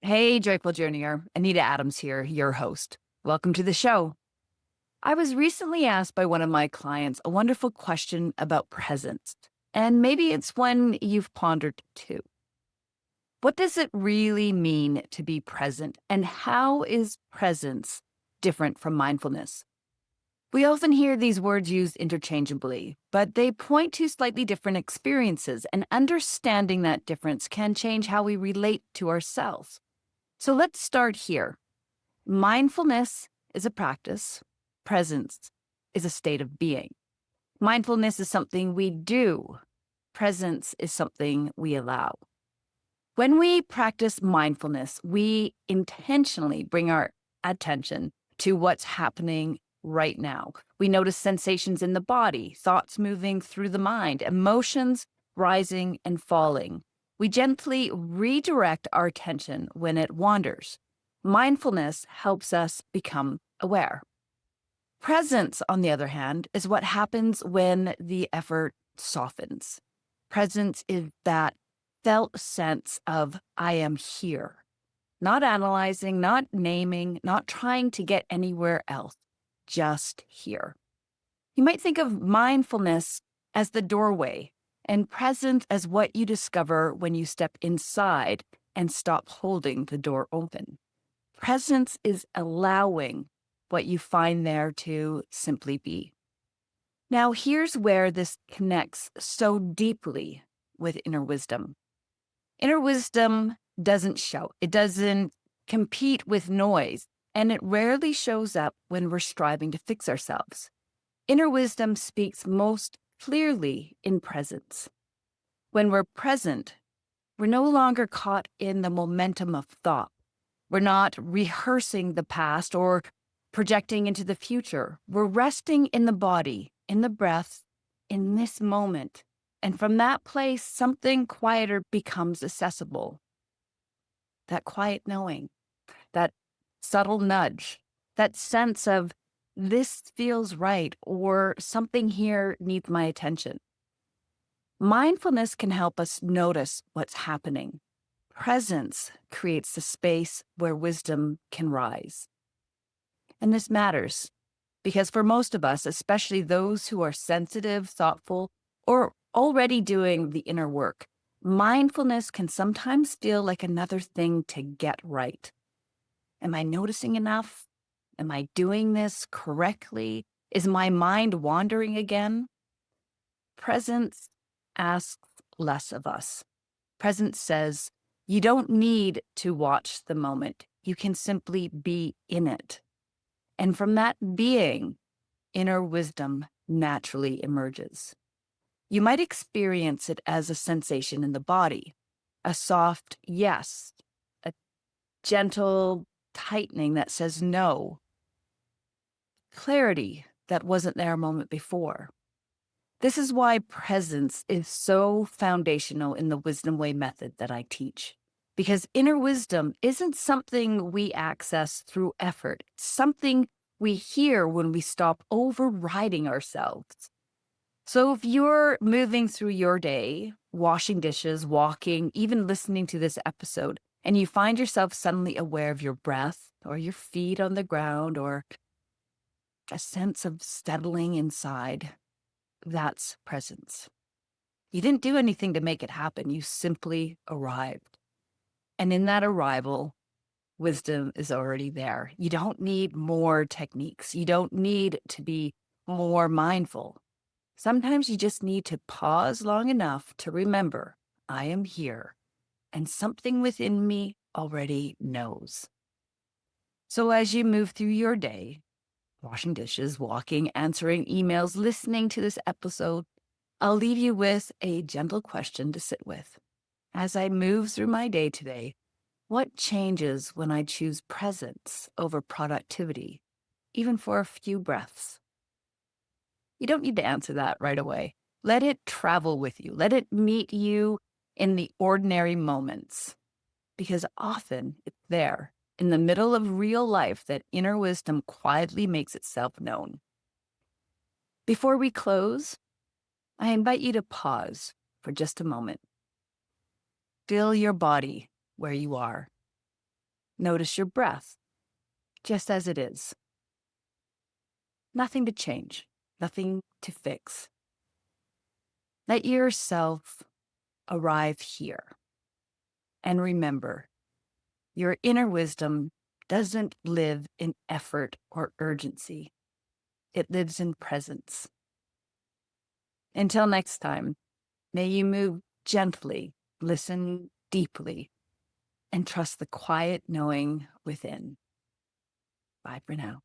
Hey, Joyful Journeyer. Anita Adams here, your host. Welcome to the show. I was recently asked by one of my clients a wonderful question about presence, and maybe it's one you've pondered too. What does it really mean to be present, and how is presence different from mindfulness? We often hear these words used interchangeably, but they point to slightly different experiences, and understanding that difference can change how we relate to ourselves. So let's start here. Mindfulness is a practice. Presence is a state of being. Mindfulness is something we do. Presence is something we allow. When we practice mindfulness, we intentionally bring our attention to what's happening right now. We notice sensations in the body, thoughts moving through the mind, emotions rising and falling. We gently redirect our attention when it wanders. Mindfulness helps us become aware. Presence, on the other hand, is what happens when the effort softens. Presence is that felt sense of, I am here. Not analyzing, not naming, not trying to get anywhere else, just here. You might think of mindfulness as the doorway and presence as what you discover when you step inside and stop holding the door open. Presence is allowing what you find there to simply be. Now, here's where this connects so deeply with inner wisdom. Inner wisdom doesn't shout, it doesn't compete with noise, and it rarely shows up when we're striving to fix ourselves. Inner wisdom speaks most clearly in presence. When we're present, we're no longer caught in the momentum of thought. We're not rehearsing the past or projecting into the future. We're resting in the body, in the breath, in this moment. And from that place, something quieter becomes accessible. That quiet knowing, that subtle nudge, that sense of this feels right or something here needs my attention. Mindfulness can help us notice what's happening. Presence creates the space where wisdom can rise. And this matters because for most of us, especially those who are sensitive, thoughtful, or already doing the inner work, mindfulness can sometimes feel like another thing to get right. Am I noticing enough? Am I doing this correctly? Is my mind wandering again? Presence asks less of us. Presence says, you don't need to watch the moment. You can simply be in it. And from that being, inner wisdom naturally emerges. You might experience it as a sensation in the body, a soft yes, a gentle tightening that says no, clarity that wasn't there a moment before. This is why presence is so foundational in the Wisdom Way method that I teach. Because inner wisdom isn't something we access through effort. It's something we hear when we stop overriding ourselves. So if you're moving through your day, washing dishes, walking, even listening to this episode, and you find yourself suddenly aware of your breath or your feet on the ground or a sense of settling inside, that's presence. You didn't do anything to make it happen. You simply arrived. And in that arrival, wisdom is already there. You don't need more techniques. You don't need to be more mindful. Sometimes you just need to pause long enough to remember, I am here, and something within me already knows. So as you move through your day, washing dishes, walking, answering emails, listening to this episode, I'll leave you with a gentle question to sit with. As I move through my day today, what changes when I choose presence over productivity, even for a few breaths? You don't need to answer that right away. Let it travel with you. Let it meet you in the ordinary moments, because often it's there in the middle of real life that inner wisdom quietly makes itself known. Before we close, I invite you to pause for just a moment. Feel your body where you are. Notice your breath, just as it is. Nothing to change, nothing to fix. Let yourself arrive here. And remember, your inner wisdom doesn't live in effort or urgency. It lives in presence. Until next time, may you move gently, listen deeply, and trust the quiet knowing within. Bye for now.